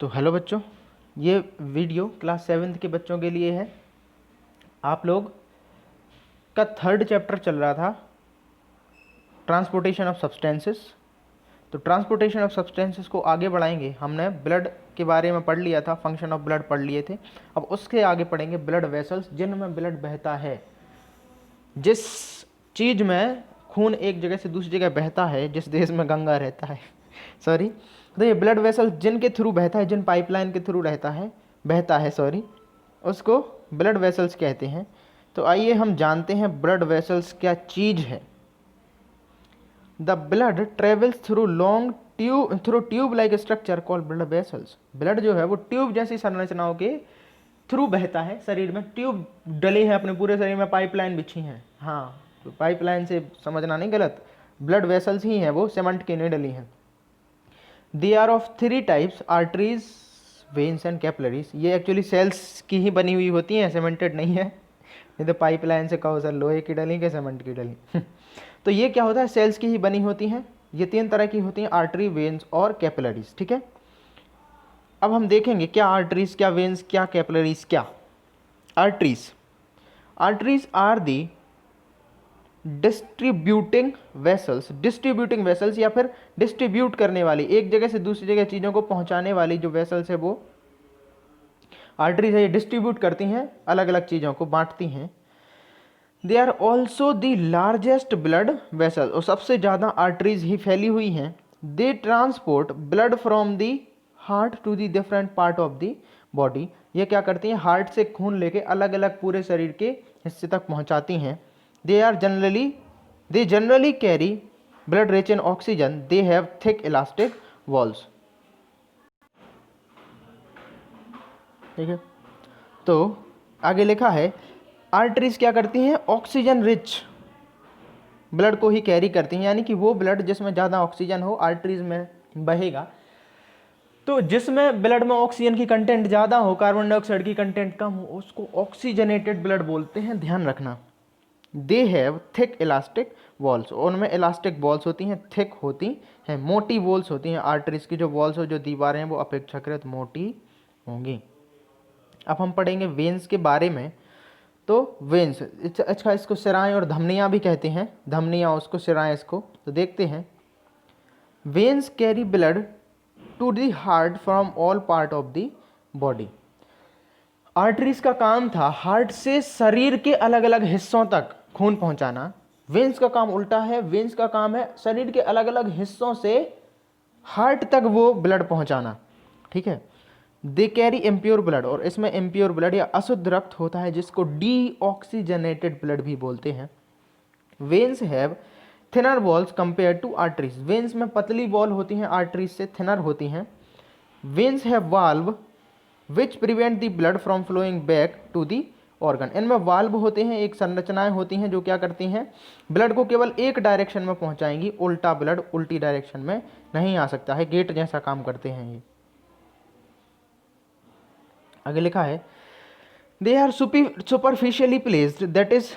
तो हेलो बच्चों, ये वीडियो क्लास 7th के बच्चों के लिए है। आप लोग का 3rd चैप्टर चल रहा था ट्रांसपोर्टेशन ऑफ सब्सटेंसेस। तो ट्रांसपोर्टेशन ऑफ सब्सटेंसेस को आगे बढ़ाएंगे। हमने ब्लड के बारे में पढ़ लिया था, फंक्शन ऑफ ब्लड पढ़ लिए थे। अब उसके आगे पढ़ेंगे ब्लड वेसल्स, जिनमें ब्लड बहता है। जिस चीज़ में खून एक जगह से दूसरी जगह बहता है, जिस देश में गंगा रहता है सॉरी, तो ये ब्लड वेसल जिनके थ्रू बहता है, जिन पाइपलाइन के थ्रू बहता है उसको ब्लड वेसल्स कहते हैं। तो आइए हम जानते हैं ब्लड वेसल्स क्या चीज़ है। The blood travels through long tube like structure called blood vessels. Blood जो है वो ट्यूब जैसी संरचनाओं के थ्रू बहता है। शरीर में ट्यूब डली है, अपने पूरे शरीर में पाइपलाइन बिछी हैं। हाँ, तो पाइपलाइन से समझना नहीं गलत, ब्लड वेसल्स ही हैं, वो सीमेंट की नहीं डली हैं। They are of 3 types, arteries, veins and capillaries. ये एक्चुअली सेल्स की ही बनी हुई होती हैं, सीमेंटेड नहीं है। नहीं तो पाइपलाइन से कहो सर लोहे की डली के सीमेंट की डली तो ये क्या होता है, सेल्स की ही बनी होती हैं। ये 3 तरह की होती हैं, आर्टरी, वेन्स और कैपिलरीज। ठीक है, अब हम देखेंगे क्या आर्टरीज, क्या वेन्स, क्या कैपिलरीज, क्या arteries. Arteries are the distributing vessels या फिर डिस्ट्रीब्यूट करने वाली, एक जगह से दूसरी जगह चीज़ों को पहुंचाने वाली जो वेसल्स है वो आर्टरीज है। ये डिस्ट्रीब्यूट करती हैं, अलग अलग चीज़ों को बांटती हैं। They are also the largest blood vessel, और सबसे ज़्यादा आर्टरीज ही फैली हुई हैं। They transport blood from the heart to the different part of the body. ये क्या करती हैं, हार्ट से खून लेके अलग अलग पूरे शरीर के हिस्से तक पहुंचाती हैं। They generally carry blood rich in oxygen. They have thick elastic walls. ठीक है, तो आगे लिखा है आर्टरीज क्या करती हैं, ऑक्सीजन रिच ब्लड को ही कैरी करती हैं, यानी कि वो ब्लड जिसमें ज़्यादा ऑक्सीजन हो आर्टरीज में बहेगा। तो जिसमें ब्लड में ऑक्सीजन की कंटेंट ज़्यादा हो, कार्बन डाइऑक्साइड की कंटेंट कम हो, उसको ऑक्सीजनेटेड ब्लड बोलते हैं, ध्यान रखना। They have thick elastic walls, उनमें इलास्टिक वॉल्स होती हैं, थिक होती हैं, मोटी वॉल्स होती हैं। आर्टरीज की जो वॉल्स हो, जो दीवारें हैं, वो अपेक्षाकृत मोटी होंगी। अब हम पढ़ेंगे वेन्स के बारे में। तो वेन्स, अच्छा इसको सिराएं और धमनियाँ भी कहते हैं, धमनियाँ उसको, सिराएं इसको। तो देखते हैं, veins carry blood to the heart from all part of the body. Arteries का काम था हार्ट से शरीर के अलग अलग हिस्सों तक खून पहुंचाना। वेन्स का काम उल्टा है, वेन्स का काम है शरीर के अलग अलग हिस्सों से हार्ट तक वो ब्लड पहुंचाना। ठीक है, दे कैरी इम्प्योर ब्लड, और इसमें इम्प्योर ब्लड या अशुद्ध रक्त होता है, जिसको डीऑक्सीजनेटेड ब्लड भी बोलते हैं। Veins have thinner walls compare to arteries. Veins में पतली वॉल होती हैं, आर्टरीज से थिनर होती हैं। Veins have valve which prevent the blood from flowing back to the organ. इनमें वाल्व होते हैं, एक संरचनाएं होती हैं जो क्या करती हैं, ब्लड को केवल एक डायरेक्शन में पहुंचाएंगी, उल्टा ब्लड उल्टी डायरेक्शन में नहीं आ सकता है, गेट जैसा काम करते हैं ये। आगे लिखा है, they are superficially placed, that is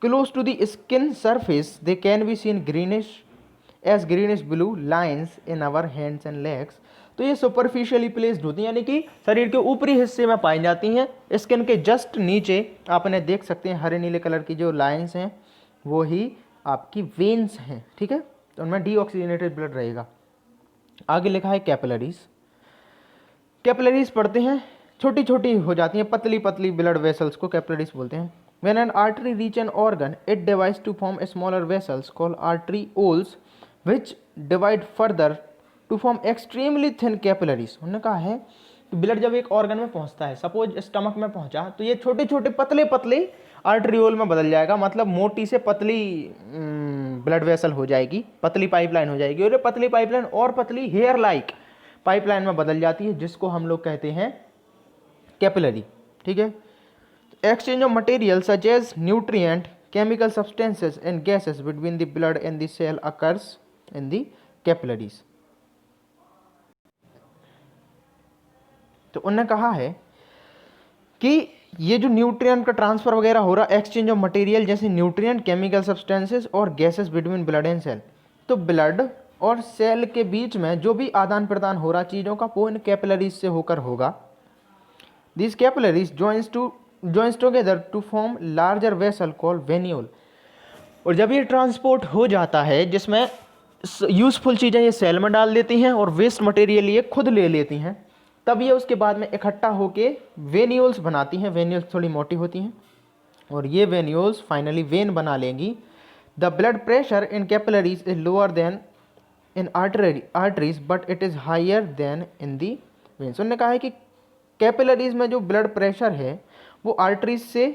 close to the skin surface. They can be seen greenish blue lines in our hands and legs. तो ये सुपरफिशियली प्लेस्ड होती हैं, यानी कि शरीर के ऊपरी हिस्से में पाई जाती हैं, स्किन के जस्ट नीचे आपने देख सकते हैं हरे नीले कलर की जो लाइंस हैं, वो ही आपकी वेन्स हैं। ठीक है, तो उनमें डीऑक्सीजनेटेड ब्लड रहेगा। आगे लिखा है कैपिलरीज। कैपिलरीज पढ़ते हैं, छोटी छोटी हो जाती हैं, पतली पतली ब्लड वेसल्स को कैपिलरीज बोलते हैं। When an artery reach an organ it divides to form smaller vessels called arterioles which divide further to form extremely thin capillaries. उन्होंने कहा है कि ब्लड जब एक ऑर्गन में पहुंचता है, सपोज स्टमक में पहुंचा, तो ये छोटे छोटे पतले पतले आर्टरियोल में बदल जाएगा, मतलब मोटी से पतली ब्लड वेसल हो जाएगी, पतली पाइपलाइन हो जाएगी, और ये पतली पाइपलाइन और पतली हेयर लाइक पाइपलाइन में बदल जाती है, जिसको हम लोग कहते हैं कैपिलरी। ठीक है, exchange of material such as nutrient, chemical substances and gases between the blood and the cell occurs in the capillaries. तो उन्होंने कहा है कि ये जो न्यूट्रिएंट का ट्रांसफर वगैरह हो रहा है, एक्सचेंज ऑफ मटेरियल जैसे न्यूट्रिएंट, केमिकल सब्सटेंसेस और gases between blood and cell. तो ब्लड और सेल के बीच में जो भी आदान प्रदान हो रहा चीज़ों का वो इन कैपिलरीज से होकर होगा। This capillaries joins together to form larger vessel called venule। और जब ये ट्रांसपोर्ट हो जाता है जिसमें यूजफुल चीज़ें ये सेल में डाल देती हैं और वेस्ट मटेरियल ये खुद ले लेती हैं, तब ये उसके बाद में इकट्ठा होके वेन्यूल्स बनाती हैं। वेन्यूल्स थोड़ी मोटी होती हैं और ये वेन्यूल्स फाइनली वेन बना लेंगी। The blood pressure in capillaries is lower than in arteries but it is higher than in the veins. उन्होंने कहा है कि कैपिलरीज में जो ब्लड प्रेशर है वो आर्टरीज से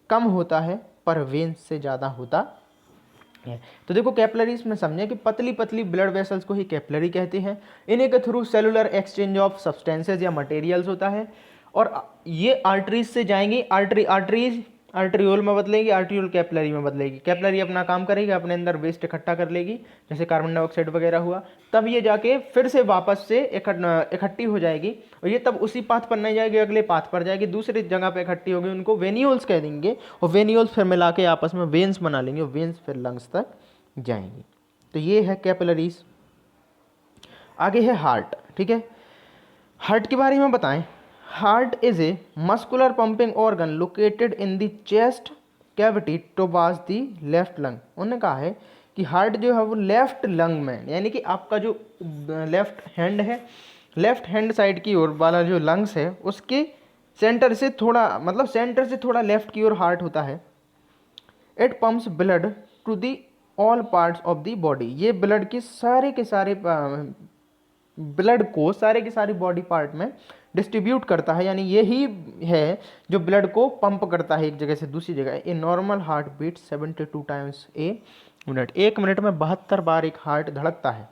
कम होता है पर वेन्स से ज़्यादा होता है। तो देखो कैपिलरीज में समझे कि पतली पतली ब्लड वेसल्स को ही कैपिलरी कहते हैं। इन्हीं के through cellular exchange of substances या मटेरियल्स होता है और ये आर्टरीज से जाएंगी। आर्टरीज आर्ट्रियोल में बदलेगी, आर्ट्रियोल कैपिलरी में बदलेगी। कैपिलरी अपना काम करेगी, अपने अंदर वेस्ट इकट्ठा कर लेगी जैसे कार्बन डाइऑक्साइड वगैरह हुआ, तब ये जाके फिर से वापस से इकट्ठी हो जाएगी और ये तब उसी पाथ पर नहीं जाएगी, अगले पाथ पर जाएगी, दूसरी जगह पे इकट्ठी होगी, उनको वेन्यूल्स कह देंगे और वेन्यूल्स फिर मिला के आपस में वेन्स बना लेंगे और वेन्स फिर लंग्स तक जाएंगी। तो ये है कैपिलरीज। आगे है हार्ट। ठीक है, हार्ट के बारे में बताएं। Heart is a muscular pumping organ located in the chest cavity towards the left lung. उन्होंने कहा है कि हार्ट जो है वो लेफ्ट लंग में, यानी कि आपका जो लेफ्ट हैंड है, लेफ्ट हैंड साइड की ओर वाला जो लंग्स है उसके सेंटर से थोड़ा, मतलब सेंटर से थोड़ा लेफ्ट की ओर हार्ट होता है। It pumps blood to the all parts of the body. ये ब्लड के सारे ब्लड को सारे के सारे बॉडी पार्ट में डिस्ट्रीब्यूट करता है, यानी यही है जो ब्लड को पंप करता है एक जगह से दूसरी जगह। A normal heart beat 72 times a minute. एक मिनट में 72 बार एक हार्ट धड़कता है।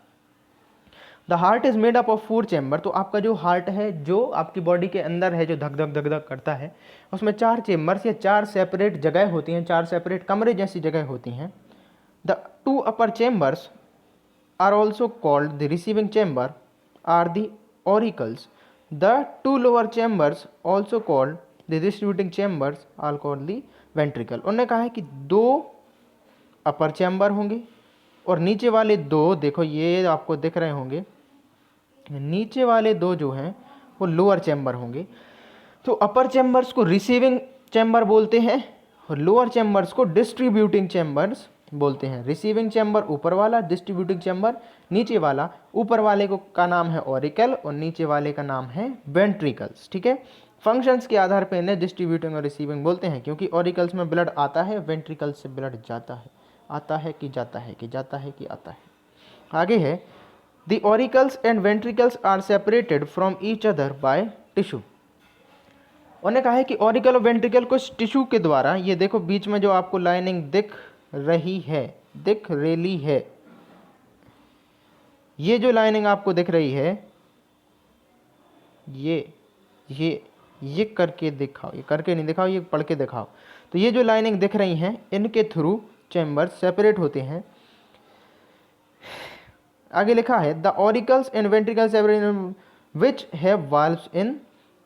The heart is made up of 4 chamber. तो आपका जो हार्ट है जो आपकी बॉडी के अंदर है, जो धक धक धक धक करता है, उसमें 4 चेम्बर्स या 4 सेपरेट जगह होती हैं, 4 सेपरेट कमरे जैसी जगह होती हैं। The 2 upper chambers are also called the receiving chamber or the auricles. The 2 lower chambers also called the distributing chambers are called the ventricle। उन्होंने कहा है कि 2 अपर चैम्बर होंगे और नीचे वाले 2, देखो ये आपको दिख रहे होंगे, नीचे वाले 2 जो हैं वो लोअर चैम्बर होंगे। तो अपर चैम्बर्स को रिसीविंग चैम्बर बोलते हैं और लोअर चैम्बर्स को डिस्ट्रीब्यूटिंग चैम्बर्स बोलते हैं। रिसीविंग चैम्बर ऊपर वाला, डिस्ट्रीब्यूटिंग चैम्बर नीचे वाला। ऊपर वाले को का नाम है ऑरिकल और नीचे वाले का नाम है वेंट्रिकल्स। ठीक है, फंक्शंस के आधार पर इन्हें डिस्ट्रीब्यूटिंग और रिसीविंग बोलते हैं, क्योंकि ऑरिकल्स में ब्लड आता है, वेंट्रिकल्स से ब्लड जाता है। आता है कि जाता है, कि जाता है कि आता है। आगे है the auricles and ventricles are separated from each other by tissue. उन्होंने कहा है कि ऑरिकल और वेंट्रिकल को टिश्यू के द्वारा, ये देखो बीच में जो आपको लाइनिंग दिख रही है, ये जो लाइनिंग आपको दिख रही है, ये करके दिखाओ, ये करके नहीं दिखाओ, ये पढ़ के दिखाओ। तो ये जो लाइनिंग दिख रही हैं इनके थ्रू चैम्बर सेपरेट होते हैं। आगे लिखा है the auricles and ventricles separate which have valves in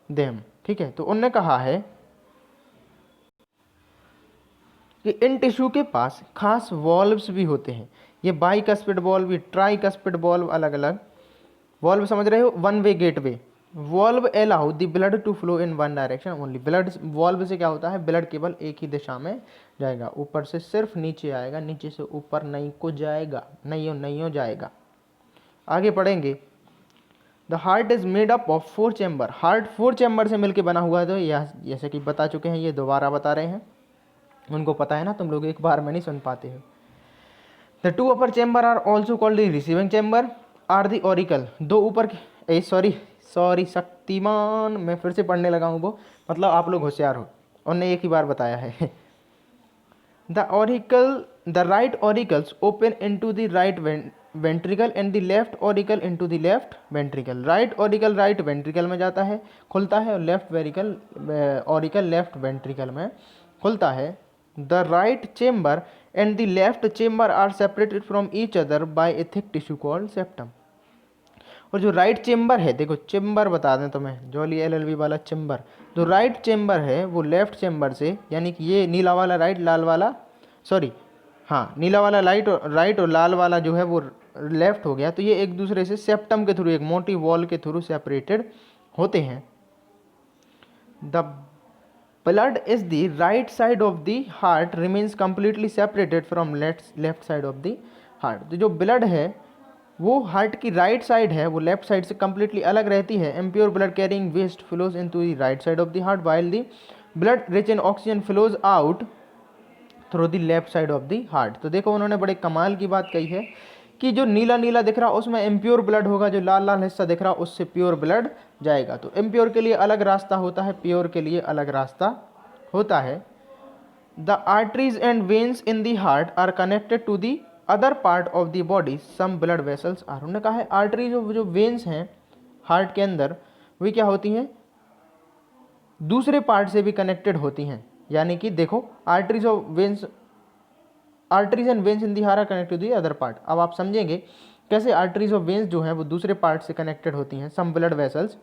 them. ठीक है, तो उन्होंने कहा है कि इन टिश्यू के पास खास वॉल्व्स भी होते हैं। ये बाइकस्पिड वॉल्व, ये ट्राइकस्पिड वॉल्व, अलग अलग वॉल्व समझ रहे हो। One way gateway valve allow the blood to flow in one direction only. Blood valve से क्या होता है, ब्लड केवल एक ही दिशा में जाएगा, ऊपर से सिर्फ नीचे आएगा, नीचे से ऊपर नहीं को जाएगा, नहीं हो जाएगा। आगे पढ़ेंगे the heart is made up of 4 chamber. Heart 4 chamber से मिलकर बना हुआ है। तो यह जैसे कि बता चुके हैं, ये दोबारा बता रहे हैं, उनको पता है ना, तुम लोग एक बार में नहीं सुन पाते हो। The 2 upper chamber are also called the receiving chamber or the auricle. 2 ऊपर के सॉरी शक्तिमान, मैं फिर से पढ़ने लगा हूँ, वो मतलब आप लोग होशियार हो, उन्होंने एक ही बार बताया है। The right auricles open into the right ventricle and the left auricle into the left ventricle. Right auricle right ventricle में जाता है, खुलता है, और लेफ्ट ऑरिकल लेफ्ट वेंट्रिकल में खुलता है। The right chamber and the left chamber are separated from each other by a thick tissue called septum. और जो राइट चेम्बर है, देखो चेम्बर बता दें तुम्हें, जॉली LLB वाला चेम्बर, जो राइट चेम्बर है वो लेफ्ट चेम्बर से, यानी कि ये नीला वाला राइट, लाल वाला नीला वाला राइट और लाल वाला जो है वो लेफ्ट हो गया, तो ये एक दूसरे से सेप्टम के थ्रू, एक मोटी वॉल के थ्रू सेपरेटेड होते हैं। The blood is the right side of the heart remains completely separated from left side of the heart. तो जो ब्लड है वो हार्ट की राइट साइड है, वो लेफ्ट साइड से कंप्लीटली अलग रहती है। Impure blood carrying waste flows into the right side of the heart while the blood rich in oxygen flows out through the left side of the heart. तो देखो उन्होंने बड़े कमाल की बात कही है कि जो नीला नीला दिख रहा उसमें इम्प्योर ब्लड होगा, जो लाल लाल हिस्सा दिख रहा उससे प्योर ब्लड जाएगा। तो इम्प्योर के लिए अलग रास्ता होता है, प्योर के लिए अलग रास्ता होता है। The arteries and veins in the heart are connected to the other part of the body, some blood vessels are. उन्होंने कहा है आर्टरी जो वेन्स हैं हार्ट के अंदर, वे क्या होती हैं, दूसरे पार्ट से भी कनेक्टेड होती हैं। यानी कि देखो arteries and veins in the heart are connected to the other part. अब आप समझेंगे कैसे आर्टरीज और वेन्स जो हैं वो दूसरे पार्ट से कनेक्टेड होती हैं, सम ब्लड वेसल्स।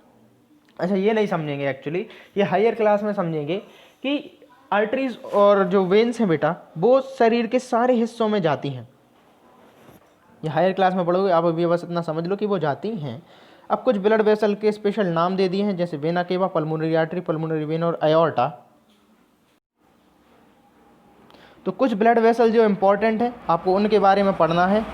अच्छा ये नहीं समझेंगे एक्चुअली, ये हायर क्लास में समझेंगे कि आर्टरीज और जो वेन्स हैं बेटा वो शरीर के सारे हिस्सों में जाती हैं। ये हायर क्लास में पढ़ोगे, आप अभी बस इतना समझ लो कि वो जाती हैं। अब कुछ ब्लड वेसल के स्पेशल नाम दे दिए हैं, जैसे vena cava, pulmonary artery, pulmonary vein और एओर्टा। तो कुछ ब्लड वेसल जो इंपॉर्टेंट है आपको उनके बारे में पढ़ना है।